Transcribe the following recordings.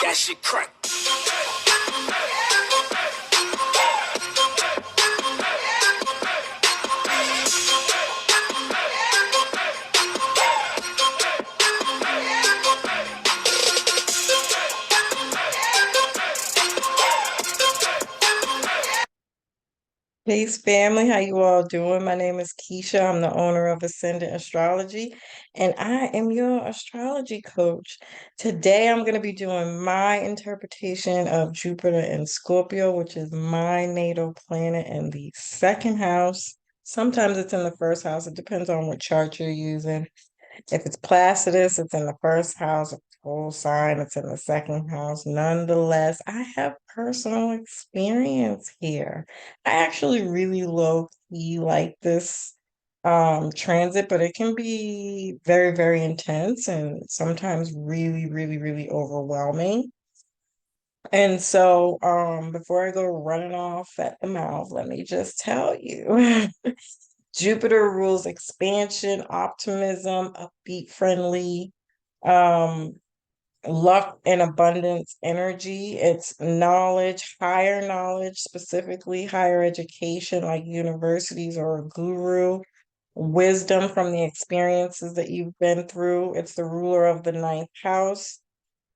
That shit crack. Peace, family. How you all doing? My name is Keisha. I'm the owner of Ascendant Astrology, and I am your astrology coach. Today, I'm going to be doing my interpretation of Jupiter in Scorpio, which is my natal planet in the second house. Sometimes it's in the first house. It depends on what chart you're using. If it's Placidus, it's in the first house. If it's full sign, it's in the second house. Nonetheless, I have personal experience here. I actually really low key like this transit, but it can be very, very intense and sometimes really, really, really overwhelming. And so, before I go running off at the mouth, let me just tell you. Jupiter rules expansion, optimism, upbeat, friendly, um, luck and abundance energy. It's higher knowledge, specifically higher education, like universities or a guru, wisdom from the experiences that you've been through. It's the ruler of the ninth house.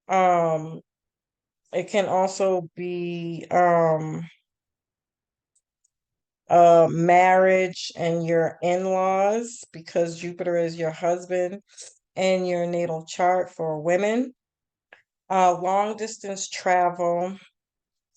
Um, it can also be marriage and your in-laws because Jupiter is your husband and your natal chart for women. Long distance travel,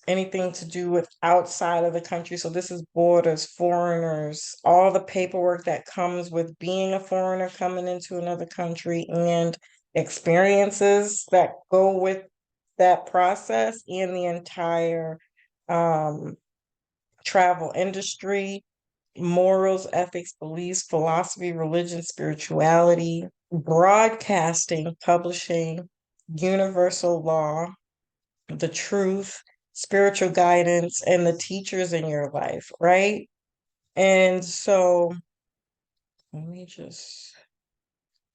anything to do with outside of the country. So this is borders, foreigners, all the paperwork that comes with being a foreigner coming into another country and experiences that go with that process and the entire um, travel industry, morals, ethics, beliefs, philosophy, religion, spirituality, broadcasting, publishing, universal law, the truth, spiritual guidance, and the teachers in your life, right? And so let me just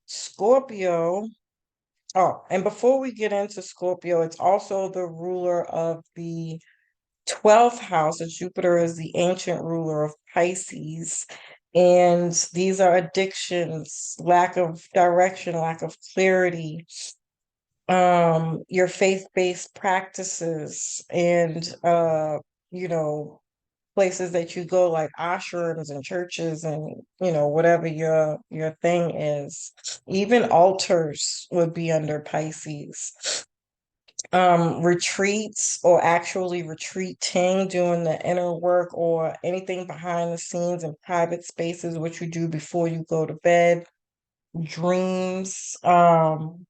Scorpio. Oh, and before we get into Scorpio, it's also the ruler of the 12th house. Of Jupiter is the ancient ruler of Pisces. And these are addictions, lack of direction, lack of clarity, your faith-based practices and you know, places that you go like ashrams and churches and whatever your thing is. Even altars would be under Pisces. Retreats or actually retreating, doing the inner work or anything behind the scenes in private spaces, what you do before you go to bed, dreams, um,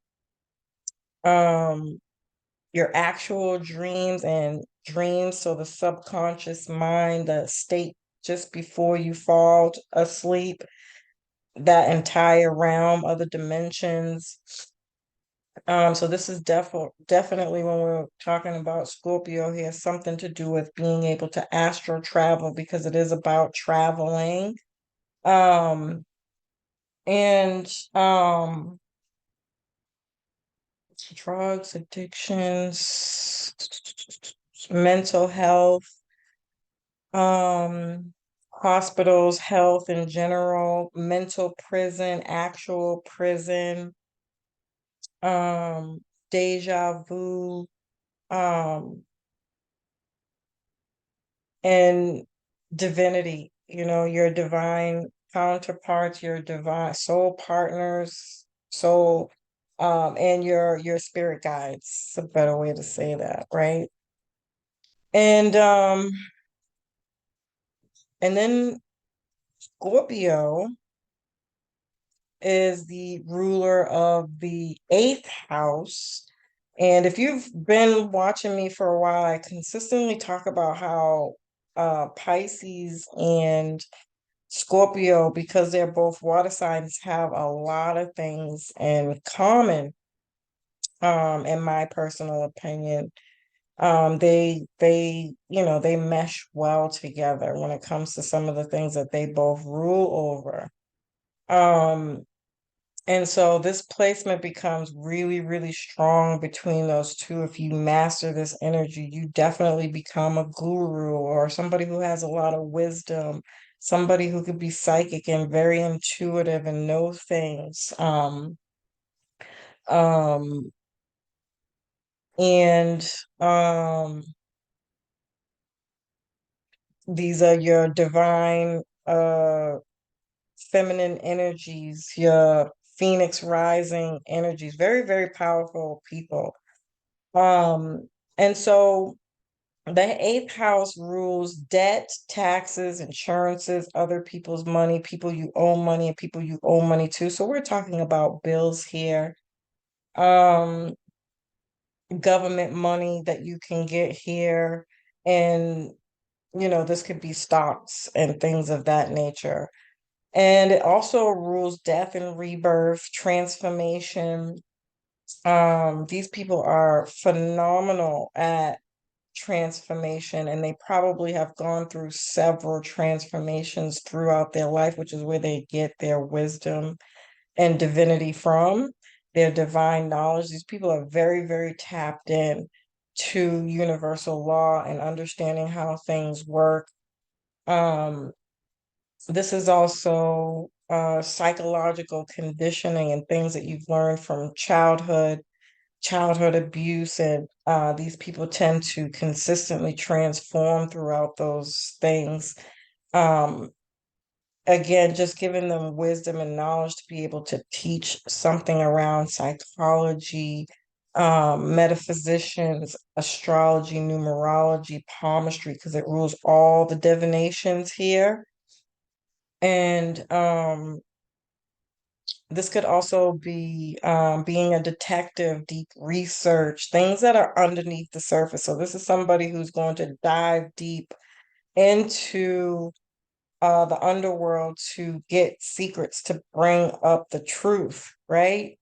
your actual dreams and dreams, so the subconscious mind, the state just before you fall asleep, that entire realm, other dimensions. So this is definitely when we're talking about Scorpio here, something to do with being able to astral travel because it is about traveling. Um, and drugs, addictions, mental health, um, hospitals, health in general, mental prison, actual prison, um, deja vu, um, and divinity, your divine counterparts, your divine soul partners, soul, and your spirit guides, a better way to say that, right? And then Scorpio is the ruler of the eighth house. And if you've been watching me for a while, I consistently talk about how Pisces and Scorpio, because they're both water signs, have a lot of things in common, in my personal opinion. they mesh well together when it comes to some of the things that they both rule over. Um, and so this placement becomes really, really strong between those two. If you master this energy, you definitely become a guru or somebody who has a lot of wisdom, somebody who could be psychic and very intuitive and know things. Um, and these are your divine feminine energies, your Phoenix rising energies, very, very powerful people. Um, and so the eighth house rules debt, taxes, insurances, other people's money, people you owe money, and people you owe money to. So we're talking about bills here. Um, Government money that you can get here. And, this could be stocks and things of that nature. And it also rules death and rebirth, transformation. These people are phenomenal at transformation, and they probably have gone through several transformations throughout their life, which is where they get their wisdom and divinity from, their divine knowledge. These people are very, very tapped in to universal law and understanding how things work. Um, this is also psychological conditioning and things that you've learned from childhood abuse, and these people tend to consistently transform throughout those things. Um, Again, just giving them wisdom and knowledge to be able to teach something around psychology, metaphysicians, astrology, numerology, palmistry, because it rules all the divinations here. And this could also be being a detective, deep research, things that are underneath the surface. So this is somebody who's going to dive deep into the underworld to get secrets to bring up the truth, right?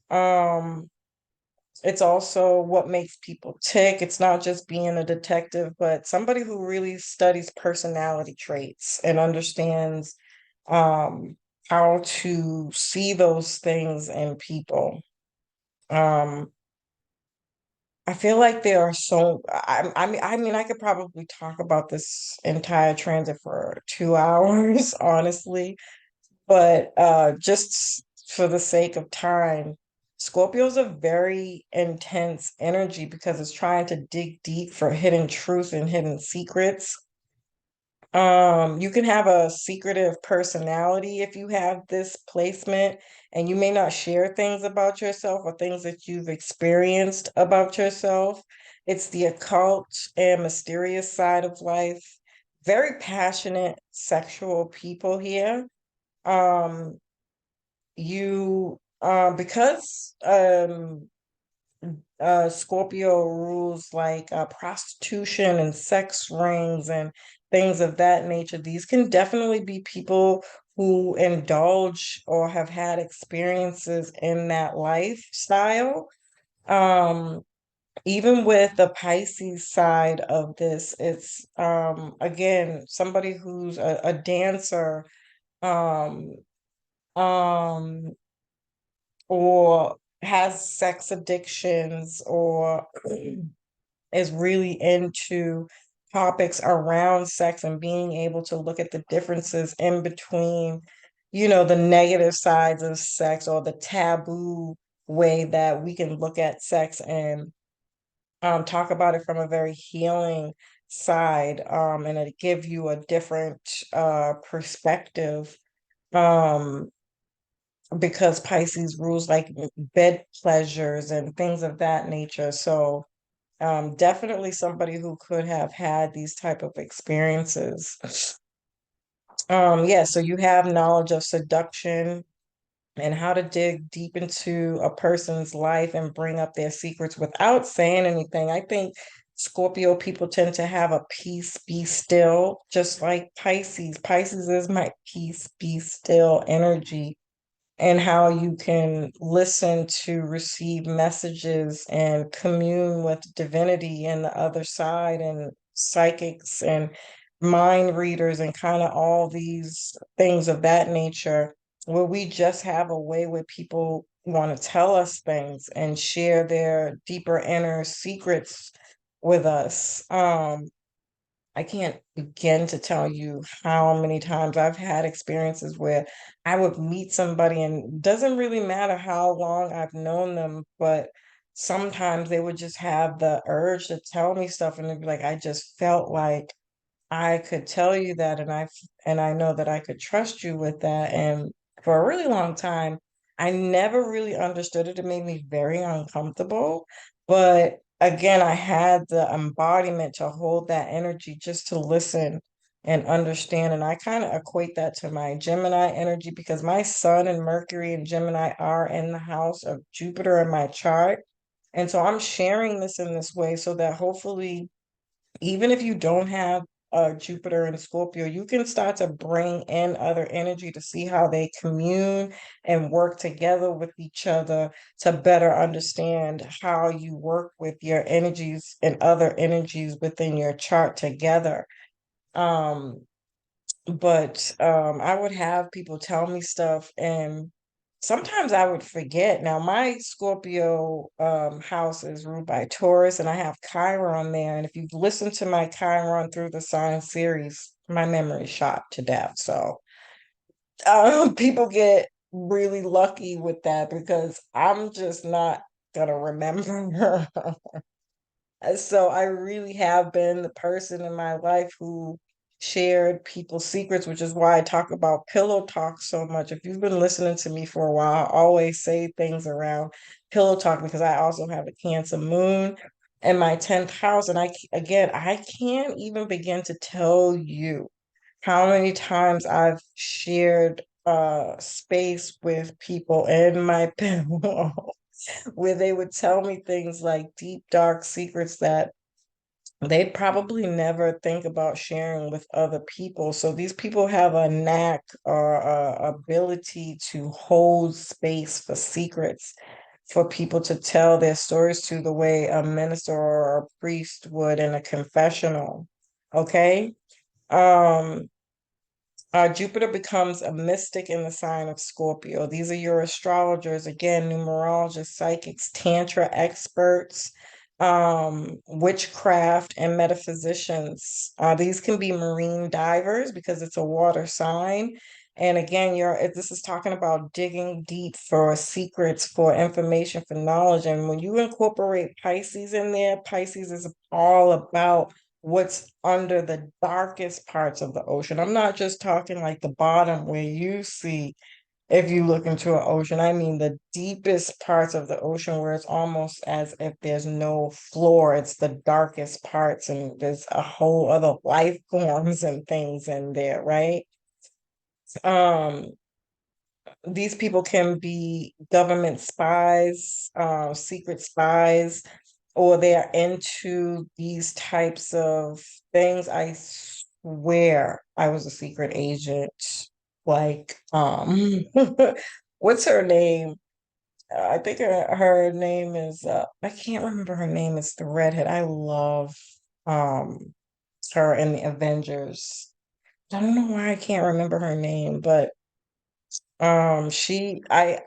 Um, it's also what makes people tick. It's not just being a detective, but somebody who really studies personality traits and understands um, how to see those things in people. Um, I feel like there are I mean, I could probably talk about this entire transit for 2 hours, honestly. But just for the sake of time, Scorpio's a very intense energy because it's trying to dig deep for hidden truth and hidden secrets. You can have a secretive personality if you have this placement, and you may not share things about yourself or things that you've experienced about yourself. It's the occult and mysterious side of life. Very passionate sexual people here. Um, you because Scorpio rules like prostitution and sex rings and things of that nature. These can definitely be people who indulge or have had experiences in that lifestyle. Um, Even with the Pisces side of this, it's again somebody who's a dancer, um, um, or has sex addictions, or is really into topics around sex and being able to look at the differences in between, the negative sides of sex or the taboo way that we can look at sex and talk about it from a very healing side, and it give you a different perspective. Um, because Pisces rules like bed pleasures and things of that nature. So definitely somebody who could have had these type of experiences. Yeah, so you have knowledge of seduction and how to dig deep into a person's life and bring up their secrets without saying anything. I think Scorpio people tend to have a peace be still, just like Pisces. Pisces is my peace be still energy. and how you can listen to receive messages and commune with divinity and the other side and psychics and mind readers and kind of all these things of that nature, where we just have a way where people want to tell us things and share their deeper inner secrets with us. I can't begin to tell you how many times I've had experiences where I would meet somebody, and it doesn't really matter how long I've known them, but sometimes they would just have the urge to tell me stuff, and it'd be like, I just felt like I could tell you that, and I know that I could trust you with that. And for a really long time, I never really understood it. It made me very uncomfortable. But again, I had the embodiment to hold that energy just to listen and understand. And I kind of equate that to my Gemini energy because my Sun and Mercury and Gemini are in the house of Jupiter in my chart. And so I'm sharing this in this way so that hopefully even if you don't have Jupiter and Scorpio, you can start to bring in other energy to see how they commune and work together with each other to better understand how you work with your energies and other energies within your chart together. Um, but I would have people tell me stuff, and sometimes I would forget. Now, my Scorpio house is ruled by Taurus, and I have Chiron there. And if you've listened to my Chiron through the sign series, my memory shot to death. So people get really lucky with that because I'm just not gonna remember. So I really have been the person in my life who shared people's secrets, which is why I talk about pillow talk so much. If you've been listening to me for a while, I always say things around pillow talk because I also have a Cancer moon in my 10th house. And again, I can't even begin to tell you how many times I've shared space with people in my pillow where they would tell me things like deep, dark secrets that they'd probably never think about sharing with other people. So these people have a knack or a ability to hold space for secrets for people to tell their stories to the way a minister or a priest would in a confessional. Okay. Um, Jupiter becomes a mystic in the sign of Scorpio. These are your astrologers, again, numerologists, psychics, tantra experts, witchcraft, and metaphysicians. These can be marine divers because it's a water sign. And again, this is talking about digging deep for secrets, for information, for knowledge. And when you incorporate Pisces in there, Pisces is all about what's under the darkest parts of the ocean. I'm not just talking like the bottom where you see if you look into an ocean. I mean the deepest parts of the ocean where it's almost as if there's no floor. It's the darkest parts, and there's a whole other life forms and things in there, right? Um, these people can be government spies, secret spies, or they're into these types of things. I swear I was a secret agent. Like, what's her name? I think her name is I can't remember her name. It's the redhead. I love um her in the Avengers. I don't know why I can't remember her name, but she I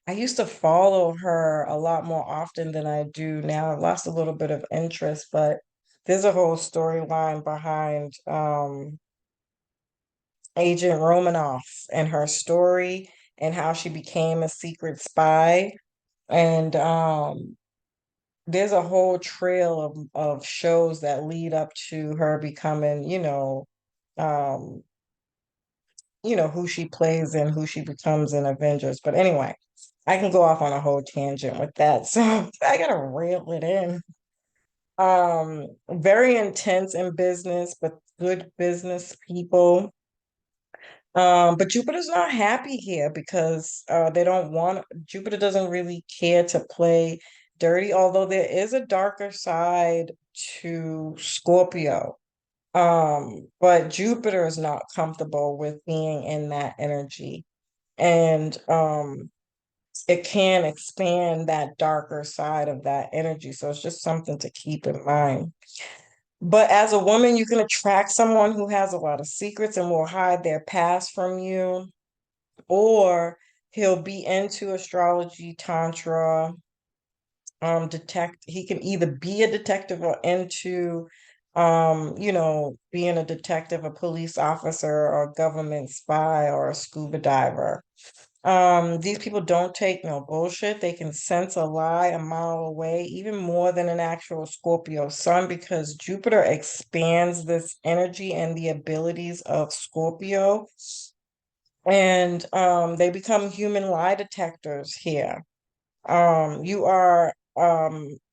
used to follow her a lot more often than I do now. I've lost a little bit of interest, but there's a whole storyline behind Agent Romanoff and her story and how she became a secret spy. And there's a whole trail of shows that lead up to her becoming, um, who she plays and who she becomes in Avengers. But anyway, I can go off on a whole tangent with that. So I gotta reel it in. Very intense in business, but good business people. But Jupiter's not happy here because they don't want Jupiter doesn't really care to play dirty, although there is a darker side to Scorpio. But Jupiter is not comfortable with being in that energy. and it can expand that darker side of that energy. So it's just something to keep in mind. But as a woman, you can attract someone who has a lot of secrets and will hide their past from you, or he'll be into astrology, tantra, he can either be a detective or into being a detective, a police officer, or a government spy, or a scuba diver. These people don't take no bullshit. They can sense a lie a mile away, even more than an actual Scorpio sun, because Jupiter expands this energy and the abilities of Scorpio. And they become human lie detectors here. You are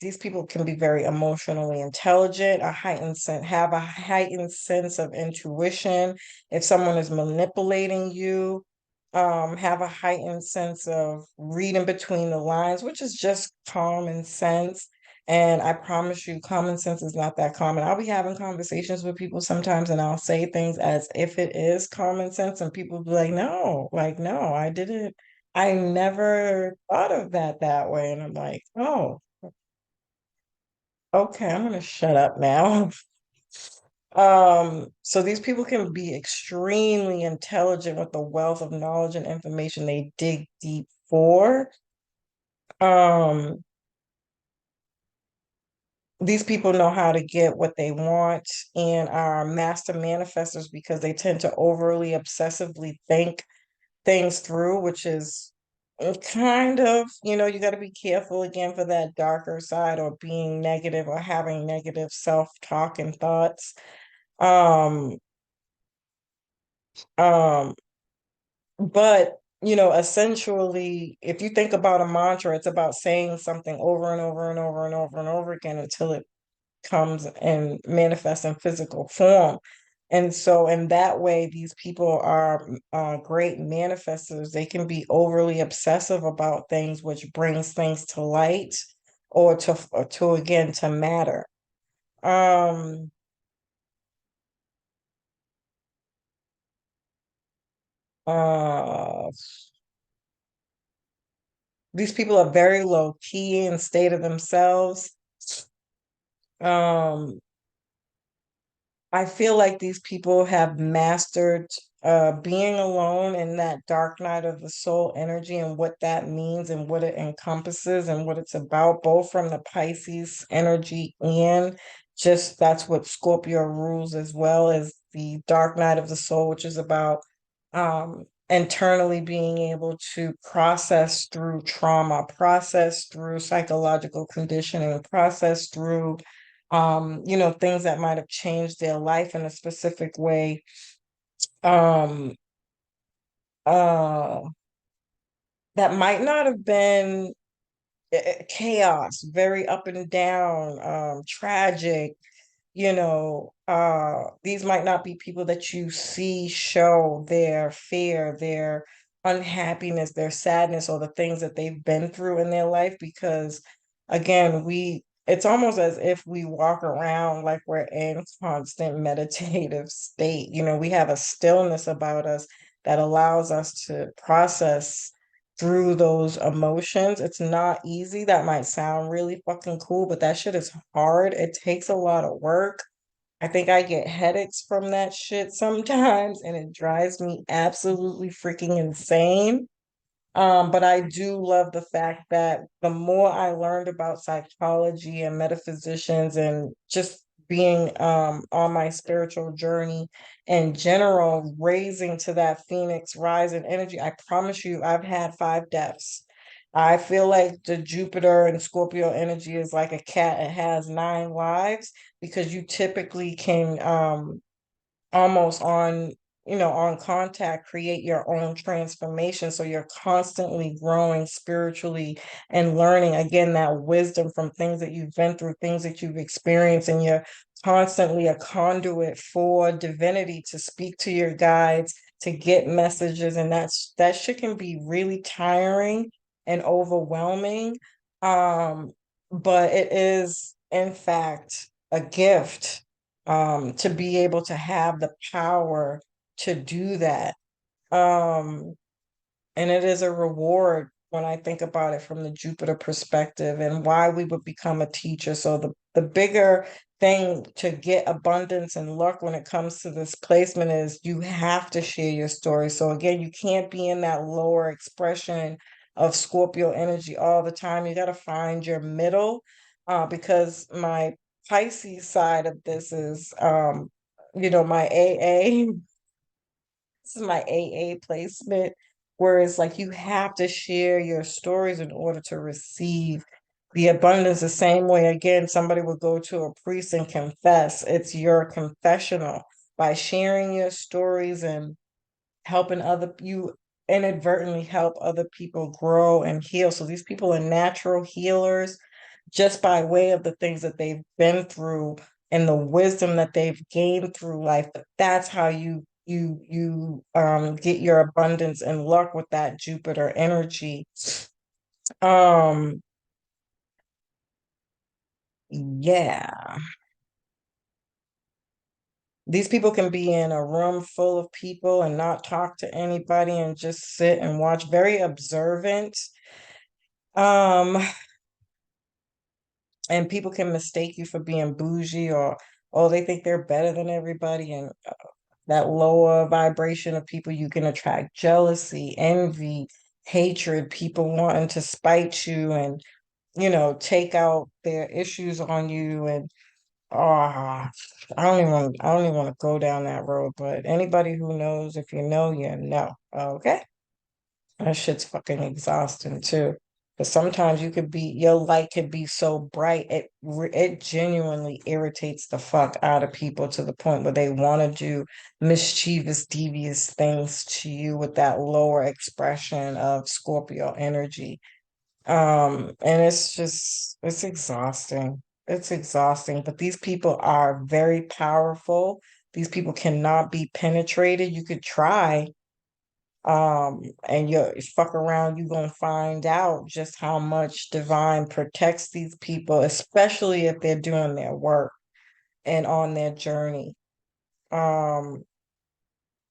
these people can be very emotionally intelligent, have a heightened sense of intuition. If someone is manipulating you, have a heightened sense of reading between the lines, which is just common sense. And I promise you, common sense is not that common. I'll be having conversations with people sometimes, and I'll say things as if it is common sense, and people be like, no, I didn't. I never thought of that way. And I'm like, oh, okay, I'm gonna shut up now. So these people can be extremely intelligent with the wealth of knowledge and information they dig deep for. Um, these people know how to get what they want and are master manifestors because they tend to overly obsessively think things through, which is kind of, you got to be careful again for that darker side, or being negative, or having negative self-talk and thoughts. Um, um, but essentially, if you think about a mantra, it's about saying something over and over and over and over and over again until it comes and manifests in physical form. And so, in that way, these people are great manifestors. They can be overly obsessive about things, which brings things to light, or to again to matter. Um, uh, these people are very low key and state of themselves. Um, I feel like these people have mastered being alone in that dark night of the soul energy, and what that means and what it encompasses and what it's about, both from the Pisces energy and just that's what Scorpio rules, as well as the dark night of the soul, which is about internally being able to process through trauma, process through psychological conditioning, process through things that might have changed their life in a specific way. Um, uh, that might not have been chaos, very up and down, tragic. These might not be people that you see show their fear, their unhappiness, their sadness, or the things that they've been through in their life, because again, it's almost as if we walk around like we're in constant meditative state. We have a stillness about us that allows us to process through those emotions. It's not easy. That might sound really fucking cool, but that shit is hard. It takes a lot of work. I think I get headaches from that shit sometimes, and it drives me absolutely freaking insane. But I do love the fact that the more I learned about psychology and metaphysicians, and just being on my spiritual journey in general, raising to that Phoenix rising energy, I promise you, I've had 5 deaths. I feel like the Jupiter and Scorpio energy is like a cat. It has 9 lives, because you typically can almost on contact, create your own transformation, so you're constantly growing spiritually and learning again that wisdom from things that you've been through, things that you've experienced, and you're constantly a conduit for divinity to speak to your guides, to get messages. And that shit can be really tiring and overwhelming, but it is in fact a gift, to be able to have the power to do that. Um, And it is a reward when I think about it from the Jupiter perspective and why we would become a teacher. So the bigger thing to get abundance and luck when it comes to this placement is you have to share your story. So again, you can't be in that lower expression of Scorpio energy all the time. You got to find your middle, because my Pisces side of this is, my AA. This is my AA placement, where it's like you have to share your stories in order to receive the abundance. The same way, again, somebody would go to a priest and confess. It's your confessional. By sharing your stories and helping other you inadvertently help other people grow and heal. So these people are natural healers just by way of the things that they've been through and the wisdom that they've gained through life. But that's how you get your abundance and luck with that Jupiter energy. Um yeah. These people can be in a room full of people and not talk to anybody and just sit and watch, very observant. Um, and people can mistake you for being bougie, or oh, they think they're better than everybody. And that lower vibration of people, you can attract jealousy, envy, hatred, people wanting to spite you and, take out their issues on you. And I don't even want to go down that road. But anybody who knows, if you know, you know. Okay. That shit's fucking exhausting too. But sometimes your light could be so bright, it genuinely irritates the fuck out of people to the point where they want to do mischievous, devious things to you with that lower expression of Scorpio energy. And it's exhausting. It's exhausting. But these people are very powerful. These people cannot be penetrated. You could try, and you fuck around, you gonna find out just how much divine protects these people, especially if they're doing their work and on their journey. um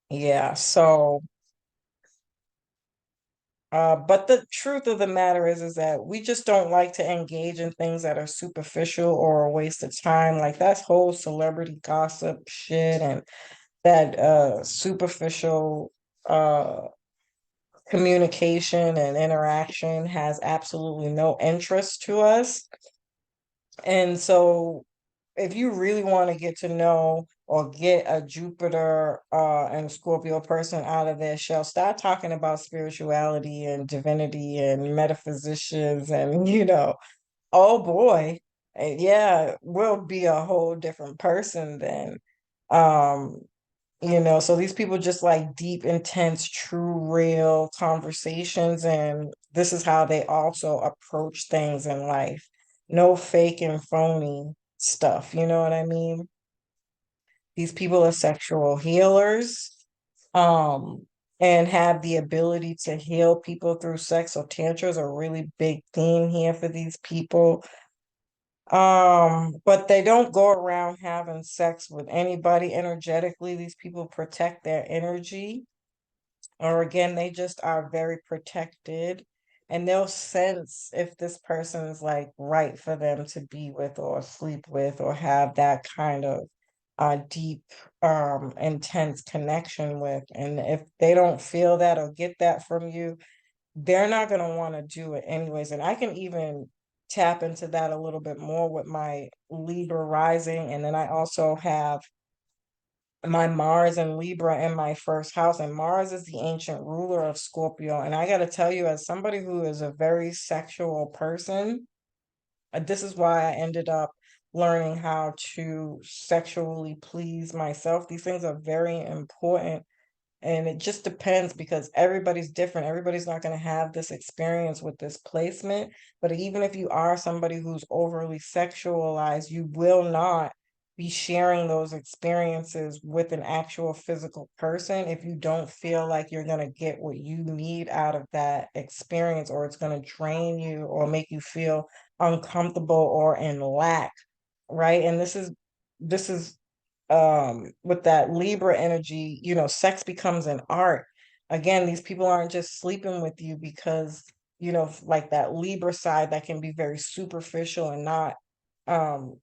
yeah, so but the truth of the matter is that we just don't like to engage in things that are superficial or a waste of time, like that whole celebrity gossip shit and that superficial uh communication and interaction has absolutely no interest to us. And so, if you really want to get to know or get a Jupiter and Scorpio person out of their shell, start talking about spirituality and divinity and metaphysicians, and oh boy, yeah, we'll be a whole different person then. Um, so these people just like deep, intense, true, real conversations, and this is how they also approach things in life. No fake and phony stuff, you know what I mean? These people are sexual healers, um, and have the ability to heal people through sex. So tantra is a really big theme here for these people. But they don't go around having sex with anybody energetically. These people protect their energy, or again, they just are very protected, and they'll sense if this person is like right for them to be with or sleep with or have that kind of deep, intense connection with. And if they don't feel that or get that from you, they're not going to want to do it anyways. And I can even tap into that a little bit more with my Libra rising. And then I also have my Mars and Libra in my first house. And Mars is the ancient ruler of Scorpio. And I got to tell you, as somebody who is a very sexual person, this is why I ended up learning how to sexually please myself. These things are very important, and it just depends because everybody's different. Everybody's not going to have this experience with this placement. But even if you are somebody who's overly sexualized, you will not be sharing those experiences with an actual physical person if you don't feel like you're going to get what you need out of that experience, or it's going to drain you or make you feel uncomfortable or in lack, right? And this is with that Libra energy, sex becomes an art. Again, these people aren't just sleeping with you because, like that Libra side that can be very superficial and not um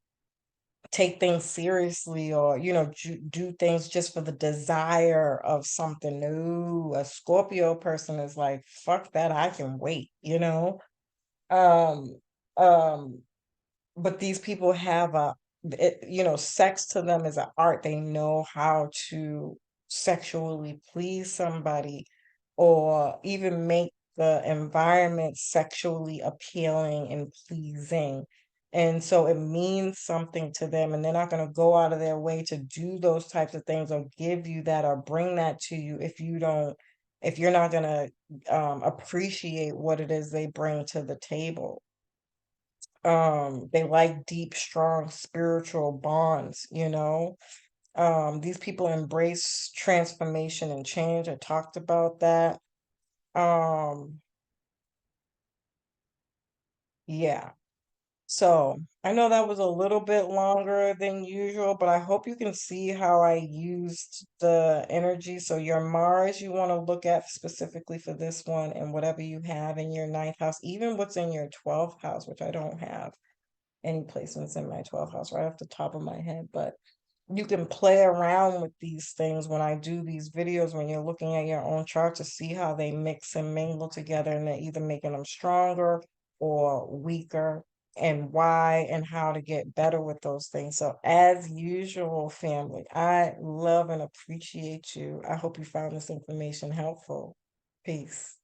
take things seriously, or do things just for the desire of something. No, a Scorpio person is like, fuck that, I can wait. um um but these people have sex to them is an art. They know how to sexually please somebody, or even make the environment sexually appealing and pleasing. And so it means something to them, and they're not going to go out of their way to do those types of things or give you that or bring that to you if you're not going to appreciate what it is they bring to the table. They like deep, strong spiritual bonds. These people embrace transformation and change. I talked about that. Um, yeah. So I know that was a little bit longer than usual, but I hope you can see how I used the energy. So your Mars, you want to look at specifically for this one, and whatever you have in your ninth house, even what's in your 12th house, which I don't have any placements in my 12th house right off the top of my head, but you can play around with these things when I do these videos, when you're looking at your own chart, to see how they mix and mingle together, and they're either making them stronger or weaker, and why and how to get better with those things. So as usual, family, I love and appreciate you. I hope you found this information helpful. Peace.